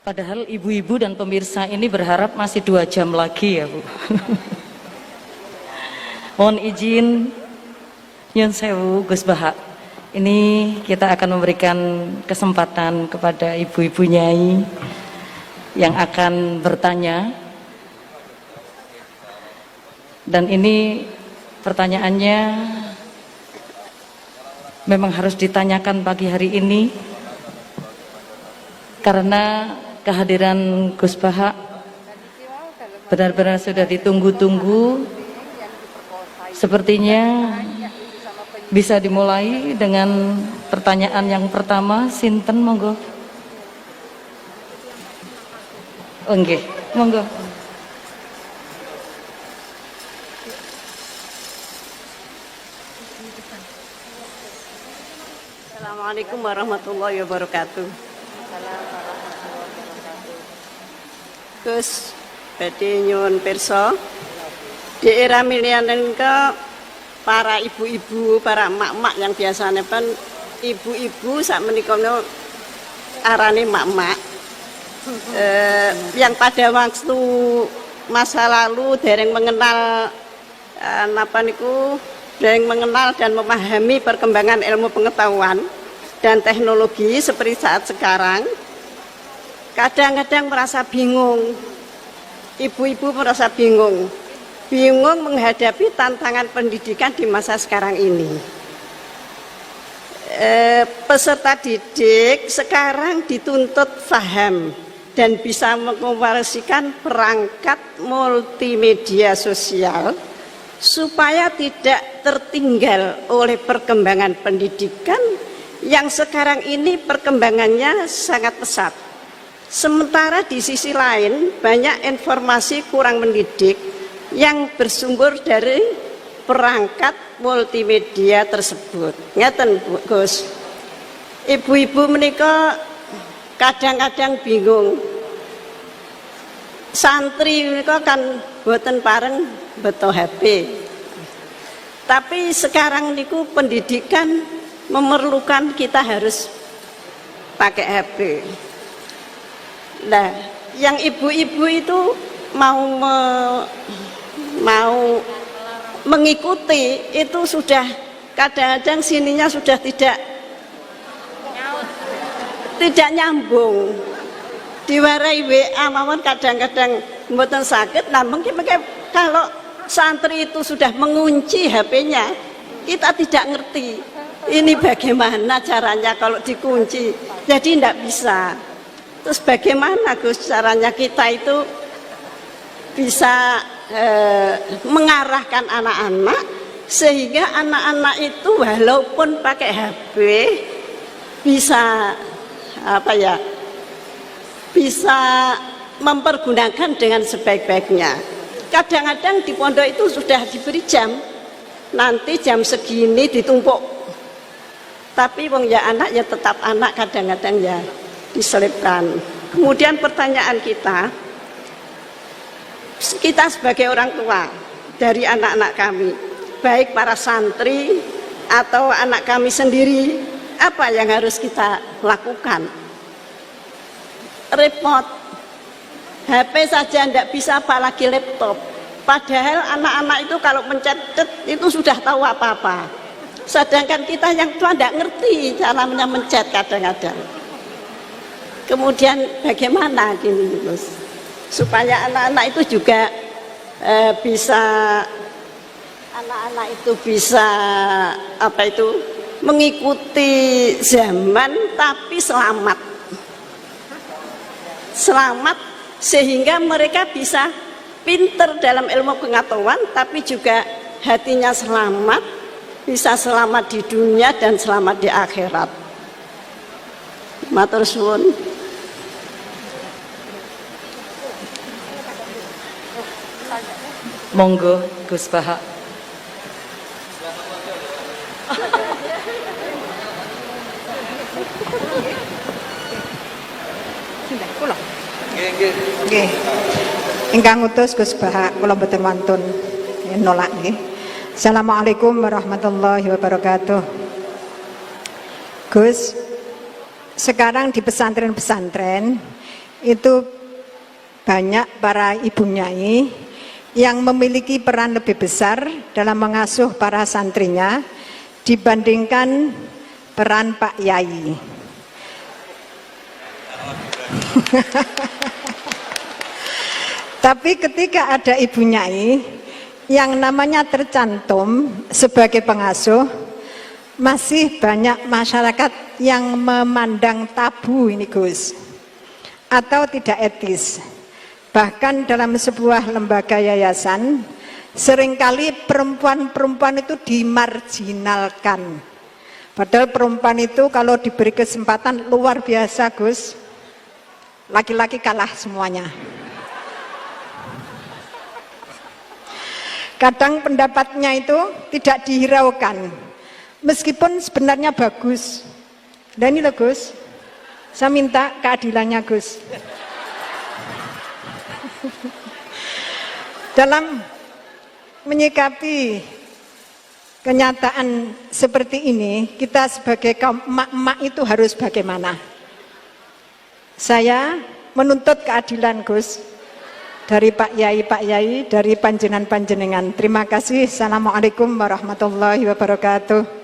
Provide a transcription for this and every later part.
Padahal ibu-ibu dan pemirsa ini berharap masih 2 jam lagi ya Bu. Mohon izin, Nyun Sewu Gus Baha. Ini kita akan memberikan kesempatan kepada ibu-ibu nyai yang akan bertanya. Dan ini pertanyaannya memang harus ditanyakan pagi hari ini karena kehadiran Gus Baha benar-benar sudah ditunggu-tunggu. Sepertinya bisa dimulai dengan pertanyaan yang pertama. Sinten monggo. Nggih, monggo. Assalamualaikum warahmatullahi wabarakatuh. Gus, badhe nyuwun pirsa, di era milenial ke para ibu-ibu, para emak-emak yang biasanya kan ibu-ibu sak menika arane emak-emak, yang pada waktu masa lalu dereng mengenal dereng mengenal dan memahami perkembangan ilmu pengetahuan dan teknologi seperti saat sekarang, kadang-kadang merasa bingung. Ibu-ibu merasa bingung menghadapi tantangan pendidikan di masa sekarang ini. Peserta didik sekarang dituntut paham dan bisa mengoperasikan perangkat multimedia sosial supaya tidak tertinggal oleh perkembangan pendidikan yang sekarang ini perkembangannya sangat pesat. Sementara di sisi lain banyak informasi kurang mendidik yang bersumber dari perangkat multimedia tersebut. Ngeten Gus, ibu-ibu menika kadang-kadang bingung. Santri menika kan boten pareng beto HP. Tapi sekarang niku pendidikan memerlukan kita harus pakai HP. Nah, yang ibu-ibu itu mau mengikuti itu sudah kadang-kadang sininya sudah tidak nyambung. Diwarai WA mawon kadang-kadang mboten sakit. Nah, mungkin kalau santri itu sudah mengunci HP-nya, kita tidak ngerti ini bagaimana caranya kalau dikunci, jadi tidak bisa. Terus bagaimana Gus caranya kita itu bisa mengarahkan anak-anak sehingga anak-anak itu walaupun pakai HP bisa bisa mempergunakan dengan sebaik-baiknya. Kadang-kadang di pondok itu sudah diberi jam, nanti jam segini ditumpuk, tapi wong ya anak ya tetap anak, kadang-kadang ya diselipkan. Kemudian pertanyaan kita sebagai orang tua dari anak-anak kami, baik para santri atau anak kami sendiri, apa yang harus kita lakukan? Repot, HP saja tidak bisa, apalagi laptop. Padahal anak-anak itu kalau mencet itu sudah tahu apa-apa. Sedangkan kita yang tua tidak ngerti caranya mencet kadang-kadang. Kemudian bagaimana gini Gus, supaya anak-anak itu juga bisa mengikuti zaman tapi selamat sehingga mereka bisa pinter dalam ilmu pengetahuan tapi juga hatinya selamat, bisa selamat di dunia dan selamat di akhirat. Matur suwun. Monggo Gus Baha. Nggih. Ingkang utus Gus Baha kula boten wantun nolak nggih. Assalamualaikum warahmatullahi wabarakatuh. Gus, sekarang di pesantren-pesantren itu banyak para ibu nyai yang memiliki peran lebih besar dalam mengasuh para santrinya dibandingkan peran Pak Yai. Tapi ketika ada ibu nyai yang namanya tercantum sebagai pengasuh, masih banyak masyarakat yang memandang tabu ini Gus, atau tidak etis. Bahkan dalam sebuah lembaga yayasan, seringkali perempuan-perempuan itu dimarginalkan. Padahal perempuan itu kalau diberi kesempatan luar biasa Gus, laki-laki kalah semuanya. Kadang pendapatnya itu tidak dihiraukan, meskipun sebenarnya bagus. Dan ini loh Gus, saya minta keadilannya Gus. Dalam menyikapi kenyataan seperti ini, kita sebagai kaum emak-emak itu harus bagaimana? Saya menuntut keadilan Gus, dari Pak Yai, dari panjenengan-panjenengan. Terima kasih. Assalamualaikum warahmatullahi wabarakatuh.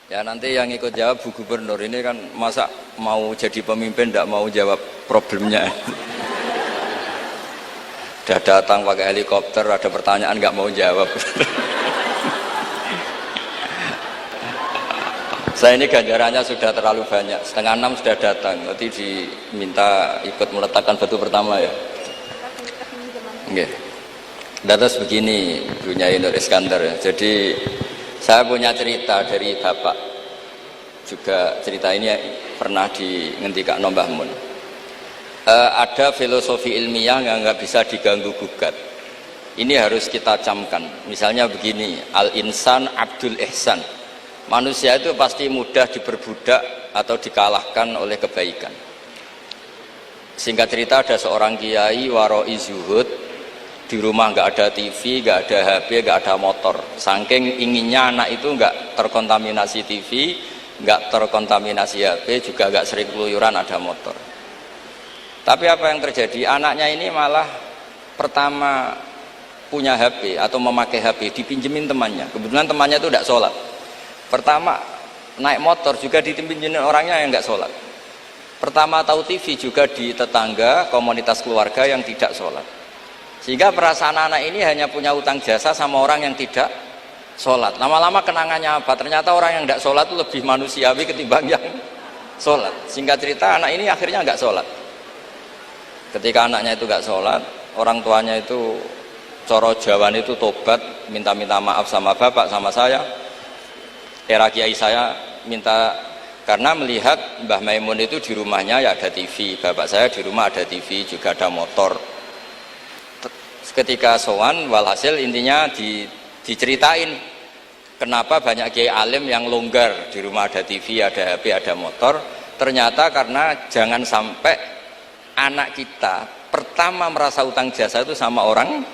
Ya nanti yang ikut jawab Bu Gubernur ini kan masa mau jadi pemimpin tidak mau jawab problemnya. Udah datang pakai helikopter, ada pertanyaan nggak mau jawab. Saya ini ganjarannya sudah terlalu banyak, 5:30 sudah datang, nanti diminta ikut meletakkan batu pertama ya. Oke. Terus begini Bu Nyai Nur Iskandar ya. Jadi saya punya cerita dari Bapak, juga cerita ini pernah ngendikakno Mbah Mun. Ada filosofi ilmiah yang nggak bisa diganggu gugat. Ini harus kita camkan. Misalnya begini, al-insan abdul ihsan. Manusia itu pasti mudah diperbudak atau dikalahkan oleh kebaikan. Singkat cerita, ada seorang kiai waroi zuhud, di rumah nggak ada TV, nggak ada HP, nggak ada motor. Saking inginnya anak itu nggak terkontaminasi TV, nggak terkontaminasi HP, juga nggak sering keluyuran ada motor. Tapi apa yang terjadi? Anaknya ini malah pertama punya HP atau memakai HP dipinjemin temannya. Kebetulan temannya itu tidak sholat. Pertama naik motor juga dipinjemin orangnya yang nggak sholat. Pertama tahu TV juga di tetangga, komunitas keluarga yang tidak sholat. Sehingga perasaan anak ini hanya punya utang jasa sama orang yang tidak sholat. Lama-lama kenangannya apa? Ternyata orang yang tidak sholat itu lebih manusiawi ketimbang yang sholat. Singkat cerita anak ini akhirnya nggak sholat. Ketika anaknya itu gak sholat, orang tuanya itu coro jawan itu tobat, minta maaf sama bapak, sama saya. Era kiai saya minta, karena melihat Mbah Maimun itu di rumahnya ya ada TV, bapak saya di rumah ada TV, juga ada motor. Ketika sowan, walhasil intinya diceritain kenapa banyak kiai alim yang longgar, di rumah ada TV, ada HP, ada motor. Ternyata karena jangan sampai anak kita pertama merasa utang jasa itu sama orang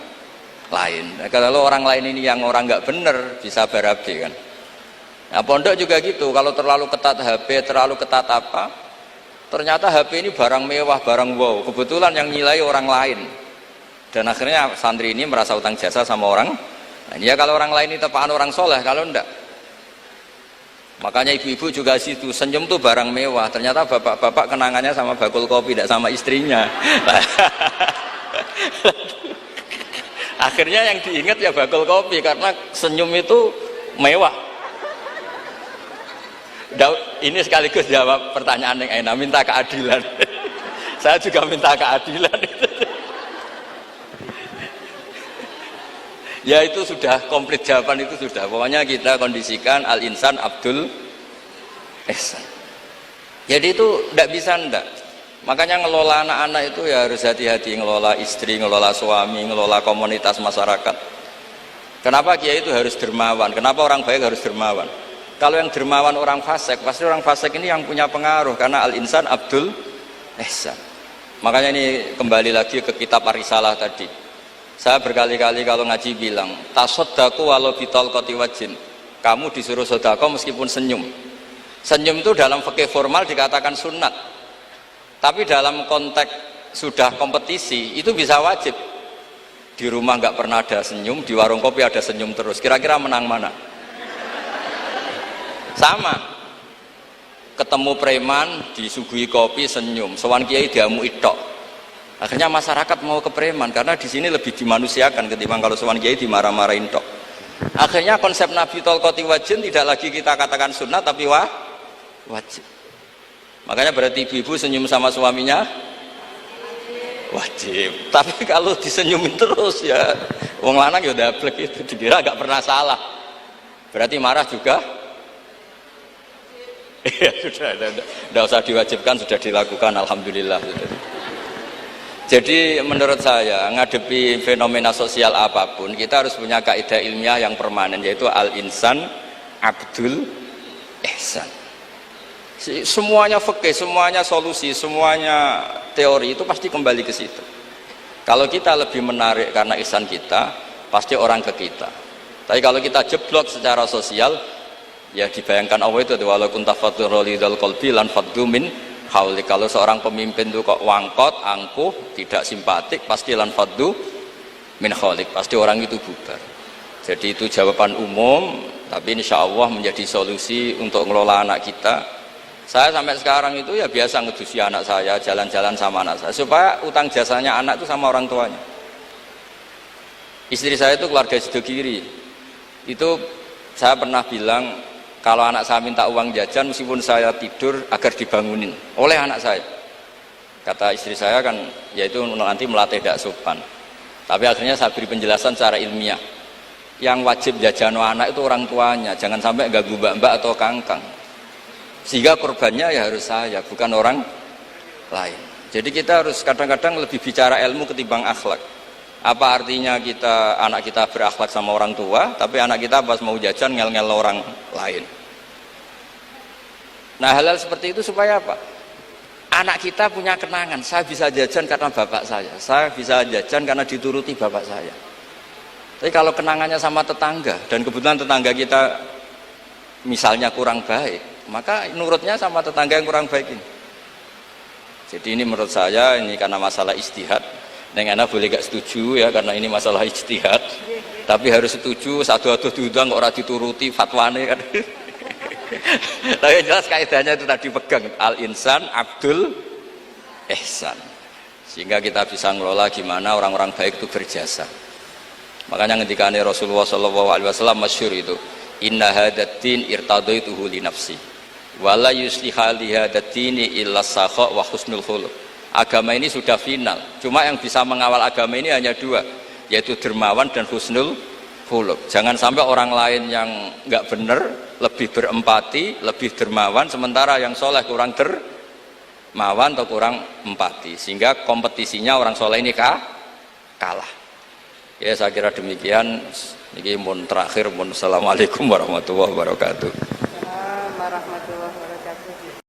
lain. Kalau orang lain ini yang orang nggak bener bisa berabe kan. Nah pondok juga gitu, kalau terlalu ketat HP, terlalu ketat apa, ternyata HP ini barang mewah, barang wow, kebetulan yang nilai orang lain. Dan akhirnya santri ini merasa utang jasa sama orang. Nah, ya kalau orang lain ini tepaan orang soleh, kalau enggak. Makanya ibu-ibu juga situ, senyum tuh barang mewah. Ternyata bapak-bapak kenangannya sama bakul kopi, tidak sama istrinya. Akhirnya yang diingat ya bakul kopi, karena senyum itu mewah. Ini sekaligus jawab pertanyaan yang enak, minta keadilan. Saya juga minta keadilan. Ya itu sudah komplit, jawaban itu sudah. Pokoknya kita kondisikan al-insan abdul ihsan. Jadi itu tidak bisa ndak. Makanya ngelola anak-anak itu ya harus hati-hati, ngelola istri, ngelola suami, ngelola komunitas masyarakat. Kenapa kiai itu harus dermawan? Kenapa orang baik harus dermawan? Kalau yang dermawan orang fasik, pasti orang fasik ini yang punya pengaruh, karena al-insan abdul ihsan. Makanya ini kembali lagi ke kitab Ar-Risalah tadi. Saya berkali-kali kalau ngaji bilang, tasodaku walau bitol koti wajin. Kamu disuruh sodako meskipun senyum. Senyum itu dalam fikih formal dikatakan sunat. Tapi dalam konteks sudah kompetisi itu bisa wajib. Di rumah nggak pernah ada senyum, di warung kopi ada senyum terus. Kira-kira menang mana? Sama. Ketemu preman disuguhi kopi senyum, sowan kiai diamu itok. Akhirnya masyarakat mau ke preman karena di sini lebih dimanusiakan ketimbang kalau sowan kiai dimarah-marahin tok. Akhirnya konsep Nabi Tolkoti Wajin tidak lagi kita katakan sunnah tapi wajib. Makanya berarti ibu-ibu senyum sama suaminya wajib. Tapi kalau disenyumin terus ya wong lanang ya dablek itu dikira agak pernah salah. Berarti marah juga. Ya sudah, tidak usah diwajibkan, sudah dilakukan, alhamdulillah. Jadi menurut saya ngadepi fenomena sosial apapun kita harus punya kaidah ilmiah yang permanen, yaitu al-insan abdul ihsan. Semuanya fikih, semuanya solusi, semuanya teori itu pasti kembali ke situ. Kalau kita lebih menarik karena ihsan kita, pasti orang ke kita. Tapi kalau kita jeblok secara sosial, ya dibayangkan Allah itu walau kunta faturolidal qalbi lan faddu min hauli. Kalau seorang pemimpin itu kok wangkot, angkuh, tidak simpatik, pasti lan faddu min haulik, pasti orang itu bubar. Jadi itu jawaban umum, tapi insya Allah menjadi solusi untuk ngelola anak kita. Saya sampai sekarang itu ya biasa ngedusi anak saya, jalan-jalan sama anak saya, supaya utang jasanya anak itu sama orang tuanya. Istri saya itu keluarga Sidogiri. Itu saya pernah bilang, kalau anak saya minta uang jajan meskipun saya tidur agar dibangunin oleh anak saya. Kata istri saya kan yaitu nanti melatih dak sopan. Tapi akhirnya saya beri penjelasan secara ilmiah. Yang wajib jajano anak itu orang tuanya, jangan sampai ganggu mbak-mbak atau kangkang. Sehingga korbannya ya harus saya, bukan orang lain. Jadi kita harus kadang-kadang lebih bicara ilmu ketimbang akhlak. Apa artinya anak kita berakhlak sama orang tua, tapi anak kita pas mau jajan ngel-ngel orang lain. Nah hal-hal seperti itu supaya apa? Anak kita punya kenangan, saya bisa jajan karena bapak saya bisa jajan karena dituruti bapak saya. Tapi kalau kenangannya sama tetangga, dan kebetulan tetangga kita misalnya kurang baik, maka nurutnya sama tetangga yang kurang baik ini. Jadi ini menurut saya, ini karena masalah ijtihad. Neng anak boleh gak setuju ya karena ini masalah ijtihad, tapi harus setuju satu-satu diundang kok ora dituruti fatwane kan. Tapi jelas kaidahnya itu tadi pegang al-insan abdul ihsan, sehingga kita bisa ngelola gimana orang-orang baik itu berjasa. Makanya ketika Rasulullah SAW masyhur itu, inna hadatin irtadaituhu li nafsi wala yusliha li hadatini illa sakha wa husnul khuluq. Agama ini sudah final, cuma yang bisa mengawal agama ini hanya dua, yaitu dermawan dan husnul khuluq. Jangan sampai orang lain yang nggak benar lebih berempati, lebih dermawan, sementara yang soleh kurang dermawan atau kurang empati, sehingga kompetisinya orang soleh ini kalah. Ya saya kira demikian. Ini mohon terakhir, mohon assalamualaikum warahmatullahi wabarakatuh. Warahmatullahi